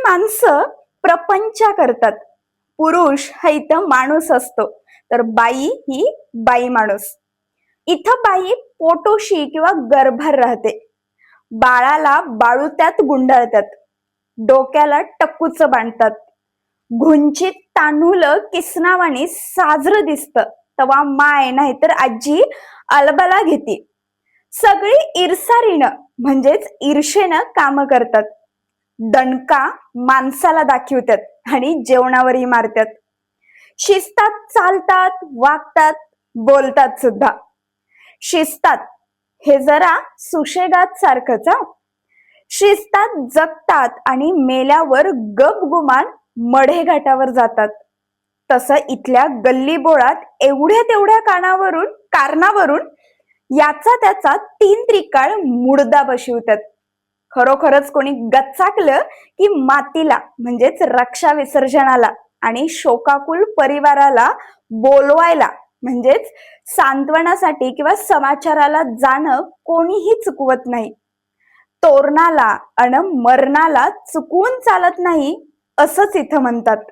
माणसं प्रपंच करतात. पुरुष हा इथं माणूस असतो, तर बाई ही बाई माणूस. इथं बाई पोटोशी किंवा गर्भार राहते. बाळाला बाळूत्यात गुंडाळतात. डोक्याला टक्कूच बांधतात. घुंचीत तान्हुलं किसनावानी साजरं दिसतं. तवा माय नाहीतर आजी अलबला घेते. सगळी ईर्षारीनं म्हणजेच ईर्षेनं काम करतात. दणका माणसाला दाखवतात आणि जेवणावरही मारतात. शिस्तात चालतात, वागतात, बोलतात सुद्धा. शिस्तात हे जरा सुशेगात सारखंच हा. शिस्तात जगतात आणि मेल्यावर गपगुमान मढेघाटावर जातात. तसं इथल्या गल्ली बोळात एवढ्या तेवढ्या कारणावरून याचा त्याचा तीन त्रिकाळ मुडदा बसवतात. खरोखरच कोणी गच्चाकलं की मातीला म्हणजेच रक्षा विसर्जनाला आणि शोकाकुल परिवाराला बोलवायला म्हणजेच सांत्वनासाठी किंवा समाचाराला जाणं कोणीही चुकवत नाही. तोरणाला अन मरणाला चुकवून चालत नाही असंच इथं म्हणतात.